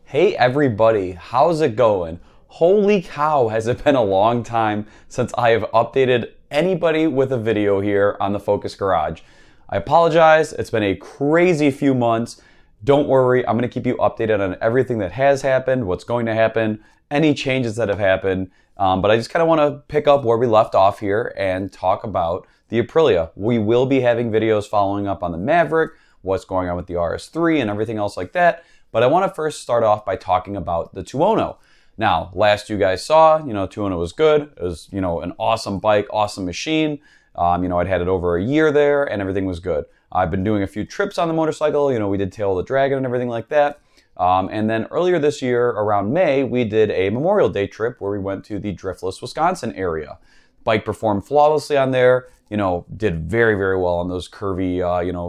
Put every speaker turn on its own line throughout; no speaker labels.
Hey everybody, how's it going? Holy cow, has it been a long time since I have updated anybody with a video here on the Focus Garage. I apologize, it's been a crazy few months. Don't worry, I'm going to keep you updated on everything that has happened, what's going to happen, any changes that have happened. But I just kind of want to pick up where we left off here and talk about the Aprilia. We will be having videos following up on the Maverick, what's going on with the RS3 and everything else like that. But I want to first start off by talking about the Tuono. Now, last you guys saw, Tuono was good. It was, an awesome bike, awesome machine. I'd had it over a year there and everything was good. I've been doing a few trips on the motorcycle. We did Tail of the Dragon and everything like that. And then earlier this year, around May, we did a Memorial Day trip where we went to the Driftless, Wisconsin area. Bike performed flawlessly on there, did very, very well on those curvy,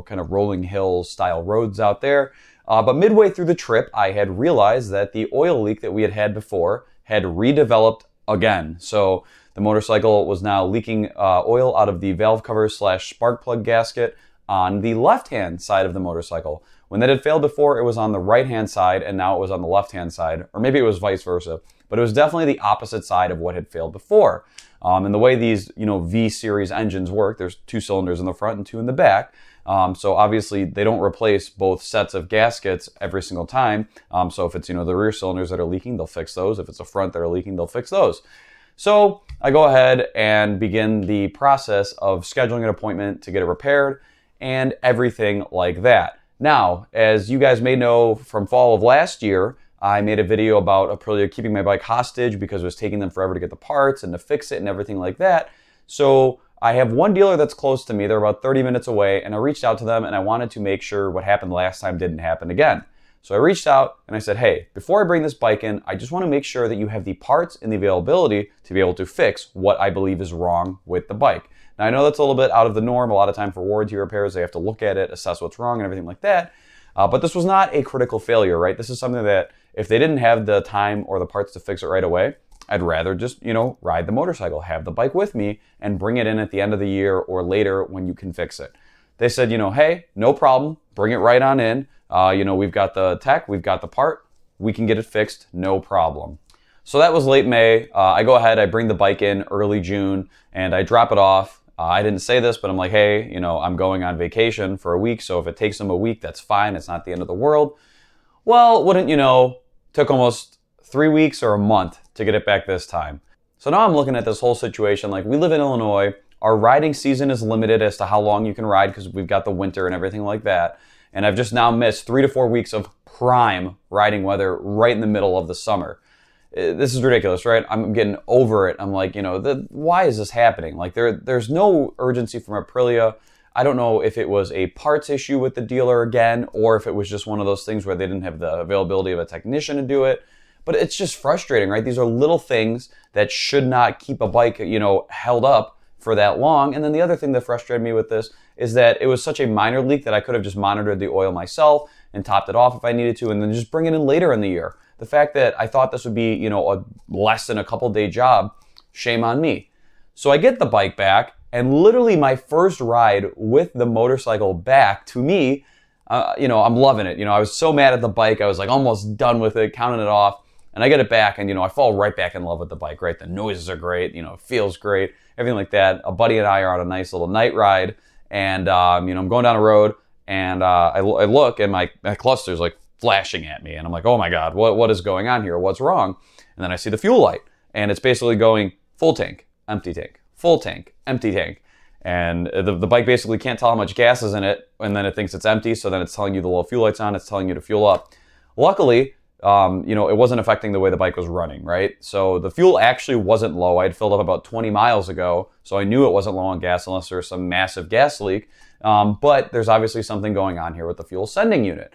kind of rolling hill style roads out there. But midway through the trip, I had realized that the oil leak that we had had before had redeveloped again. So the motorcycle was now leaking oil out of the valve cover / spark plug gasket on the left-hand side of the motorcycle. When that had failed before, it was on the right-hand side, and now it was on the left-hand side, or maybe it was vice versa. But it was definitely the opposite side of what had failed before. And the way these, V-series engines work, there's 2 cylinders in the front and 2 in the back. So obviously they don't replace both sets of gaskets every single time. So if it's, the rear cylinders that are leaking, they'll fix those. If it's the front that are leaking, they'll fix those. So I go ahead and begin the process of scheduling an appointment to get it repaired and everything like that. Now, as you guys may know from fall of last year, I made a video about Aprilia keeping my bike hostage because it was taking them forever to get the parts and to fix it and everything like that. So I have one dealer that's close to me. They're about 30 minutes away, and I reached out to them and I wanted to make sure what happened last time didn't happen again. So I reached out and I said, hey, before I bring this bike in, I just want to make sure that you have the parts and the availability to be able to fix what I believe is wrong with the bike. Now I know that's a little bit out of the norm. A lot of time for warranty repairs, they have to look at it, assess what's wrong and everything like that. But this was not a critical failure, right? This is something that if they didn't have the time or the parts to fix it right away, I'd rather just, ride the motorcycle, have the bike with me, and bring it in at the end of the year or later when you can fix it. They said, hey, no problem, bring it right on in. We've got the tech, we've got the part, we can get it fixed, no problem. So that was late May. I go ahead, I bring the bike in early June, and I drop it off. I didn't say this, but I'm like, hey, I'm going on vacation for a week, so if it takes them a week, that's fine. It's not the end of the world. Well, wouldn't you know, took almost 3 weeks or a month to get it back this time. So now I'm looking at this whole situation like we live in Illinois. Our riding season is limited as to how long you can ride because we've got the winter and everything like that. And I've just now missed 3 to 4 weeks of prime riding weather right in the middle of the summer. This is ridiculous, right? I'm getting over it. I'm like, why is this happening? Like there's no urgency from Aprilia. I don't know if it was a parts issue with the dealer again, or if it was just one of those things where they didn't have the availability of a technician to do it. But it's just frustrating, right? These are little things that should not keep a bike, held up for that long. And then the other thing that frustrated me with this is that it was such a minor leak that I could have just monitored the oil myself and topped it off if I needed to, and then just bring it in later in the year. The fact that I thought this would be, a less than a couple day job, shame on me. So I get the bike back, and literally my first ride with the motorcycle back, to me, I'm loving it. I was so mad at the bike, I was like almost done with it, counting it off. And I get it back and, I fall right back in love with the bike, right? The noises are great, it feels great, everything like that. A buddy and I are on a nice little night ride and, I'm going down a road and I look and my cluster's like flashing at me and I'm like, oh my God, what is going on here? What's wrong? And then I see the fuel light and it's basically going full tank, empty tank, full tank, empty tank. And the bike basically can't tell how much gas is in it and then it thinks it's empty. So then it's telling you the low fuel light's on, it's telling you to fuel up. Luckily, it wasn't affecting the way the bike was running, right? So the fuel actually wasn't low. I had filled up about 20 miles ago, so I knew it wasn't low on gas unless there was some massive gas leak. But there's obviously something going on here with the fuel sending unit,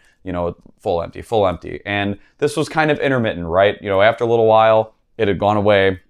full empty. And this was kind of intermittent, right? After a little while, it had gone away,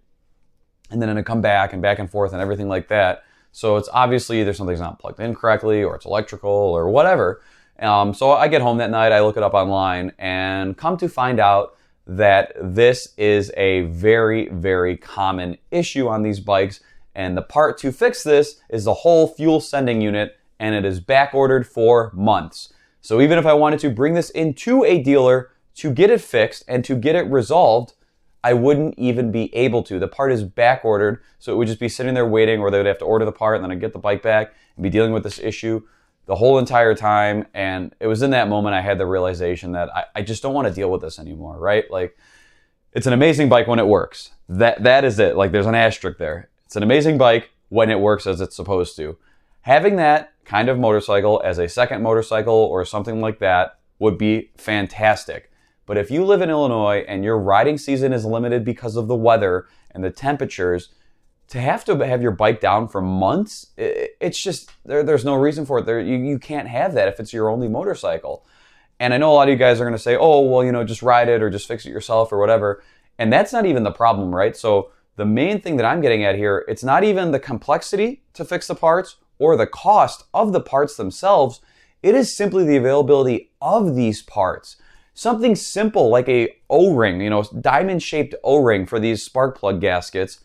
and then it had come back and forth and everything like that. So it's obviously either something's not plugged in correctly or it's electrical or whatever. So I get home that night, I look it up online, and come to find out that this is a very, very common issue on these bikes. And the part to fix this is the whole fuel sending unit, and it is back ordered for months. So even if I wanted to bring this into a dealer to get it fixed and to get it resolved, I wouldn't even be able to. The part is back ordered, so it would just be sitting there waiting, or they would have to order the part and then I'd get the bike back and be dealing with this issue the whole entire time. And it was in that moment I had the realization that I just don't want to deal with this anymore, right? Like, it's an amazing bike when it works. That is it. Like, there's an asterisk there. It's an amazing bike when it works as it's supposed to. Having that kind of motorcycle as a second motorcycle or something like that would be fantastic. But if you live in Illinois and your riding season is limited because of the weather and the temperatures, to have your bike down for months, it's just, there's no reason for it. You can't have that if it's your only motorcycle. And I know a lot of you guys are going to say, oh, well, just ride it or just fix it yourself or whatever. And that's not even the problem, right? So the main thing that I'm getting at here, it's not even the complexity to fix the parts or the cost of the parts themselves. It is simply the availability of these parts. Something simple like a O-ring, diamond-shaped O-ring for these spark plug gaskets,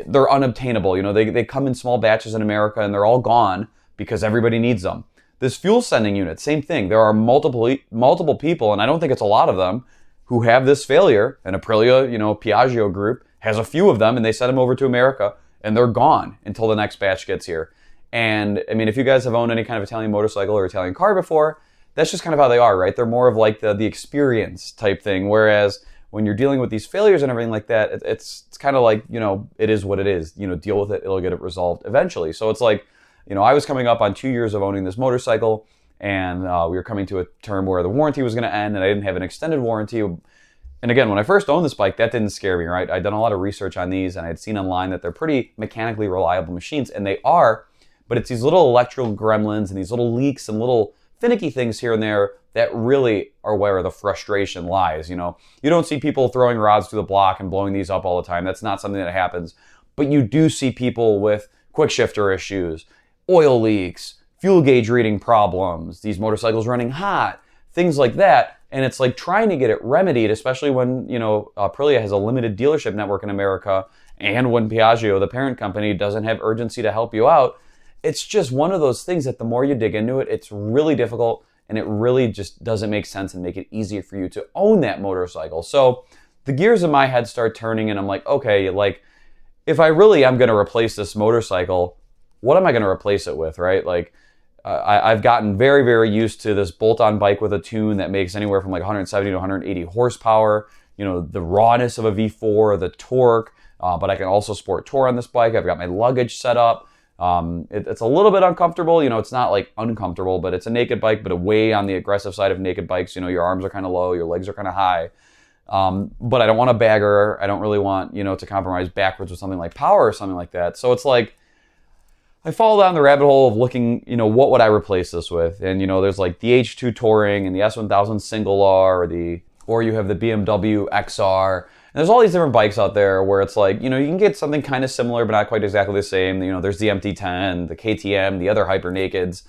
they're unobtainable. They come in small batches in America and they're all gone because everybody needs them. This fuel sending unit, same thing. There are multiple people, and I don't think it's a lot of them, who have this failure. And Aprilia, Piaggio group, has a few of them, and they send them over to America, and they're gone until the next batch gets here. And I mean, if you guys have owned any kind of Italian motorcycle or Italian car before, that's just kind of how they are, right? They're more of like the experience type thing. Whereas when you're dealing with these failures and everything like that, it's kind of like, it is what it is. Deal with it, it'll get it resolved eventually. So it's like, I was coming up on 2 years of owning this motorcycle, and we were coming to a term where the warranty was going to end, and I didn't have an extended warranty. And again, when I first owned this bike, that didn't scare me, right? I'd done a lot of research on these, and I'd seen online that they're pretty mechanically reliable machines, and they are, but it's these little electrical gremlins and these little leaks and little finicky things here and there that really are where the frustration lies. You don't see people throwing rods through the block and blowing these up all the time. That's not something that happens. But you do see people with quick shifter issues, oil leaks, fuel gauge reading problems, these motorcycles running hot, things like that. And it's like trying to get it remedied, especially when, Aprilia has a limited dealership network in America, and when Piaggio, the parent company, doesn't have urgency to help you out. It's just one of those things that the more you dig into it, it's really difficult, and it really just doesn't make sense and make it easier for you to own that motorcycle. So the gears in my head start turning, and I'm like, okay, like, if I really am going to replace this motorcycle, what am I going to replace it with, right? Like, I've gotten very, very used to this bolt-on bike with a tune that makes anywhere from like 170 to 180 horsepower, the rawness of a V4, the torque, but I can also sport tour on this bike. I've got my luggage set up. It's a little bit uncomfortable. It's not like uncomfortable, but it's a naked bike, but way on the aggressive side of naked bikes. Your arms are kind of low, your legs are kind of high. But I don't want a bagger. I don't really want, to compromise backwards with something like power or something like that. So it's like, I fall down the rabbit hole of looking, what would I replace this with? And, there's like the H2 Touring and the S1000 Single R, or you have the BMW XR. And there's all these different bikes out there where it's like, you can get something kind of similar, but not quite exactly the same. There's the MT10, the KTM, the other Hyper Nakeds.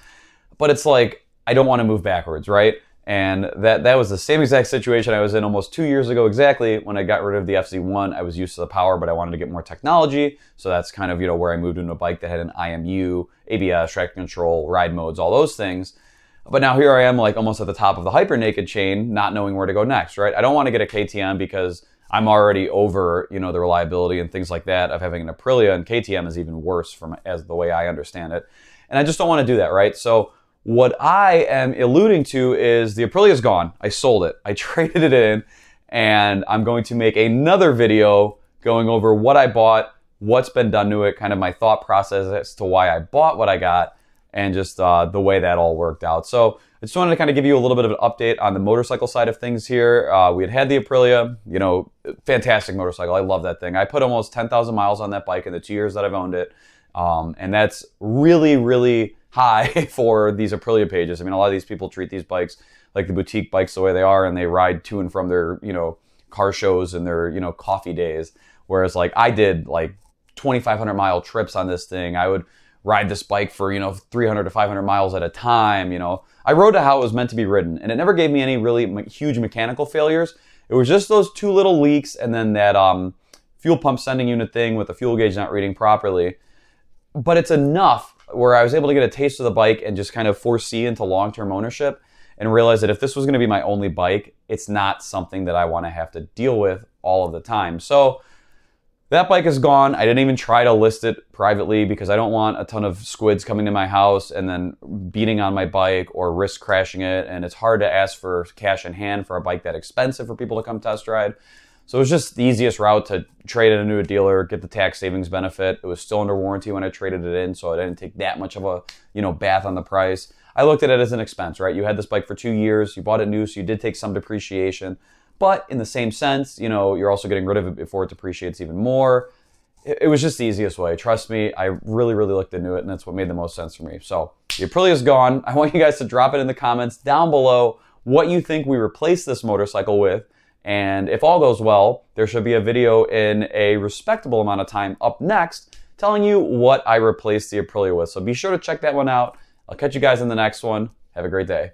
But it's like, I don't want to move backwards, right? And that was the same exact situation I was in almost 2 years ago exactly when I got rid of the FZ1. I was used to the power, but I wanted to get more technology. So that's kind of, where I moved into a bike that had an IMU, ABS, traction control, ride modes, all those things. But now here I am like almost at the top of the Hyper Naked chain, not knowing where to go next, right? I don't want to get a KTM because I'm already over, the reliability and things like that of having an Aprilia, and KTM is even worse as the way I understand it. And I just don't want to do that, right? So what I am alluding to is the Aprilia is gone. I sold it. I traded it in, and I'm going to make another video going over what I bought, what's been done to it, kind of my thought process as to why I bought what I got, and just the way that all worked out. So I just wanted to kind of give you a little bit of an update on the motorcycle side of things here. We had the Aprilia, fantastic motorcycle. I love that thing. I put almost 10,000 miles on that bike in the 2 years that I've owned it. And that's really, really high for these Aprilia pages. I mean, a lot of these people treat these bikes like the boutique bikes the way they are, and they ride to and from their, car shows and their, coffee days. Whereas like I did like 2,500 mile trips on this thing. I would ride this bike for, 300 to 500 miles at a time. I rode it how it was meant to be ridden, and it never gave me any really huge mechanical failures. It was just those two little leaks, and then that fuel pump sending unit thing with the fuel gauge not reading properly. But it's enough where I was able to get a taste of the bike and just kind of foresee into long-term ownership and realize that if this was going to be my only bike, it's not something that I want to have to deal with all of the time. So that bike is gone. I didn't even try to list it privately because I don't want a ton of squids coming to my house and then beating on my bike or risk crashing it. And it's hard to ask for cash in hand for a bike that expensive for people to come test ride. So it was just the easiest route to trade it into a dealer, get the tax savings benefit. It was still under warranty when I traded it in, so I didn't take that much of a, bath on the price. I looked at it as an expense, right? You had this bike for 2 years, you bought it new, so you did take some depreciation. But in the same sense, you're also getting rid of it before it depreciates even more. It was just the easiest way. Trust me, I really, really looked into it, and that's what made the most sense for me. So the Aprilia is gone. I want you guys to drop it in the comments down below what you think we replace this motorcycle with. And if all goes well, there should be a video in a respectable amount of time up next telling you what I replaced the Aprilia with. So be sure to check that one out. I'll catch you guys in the next one. Have a great day.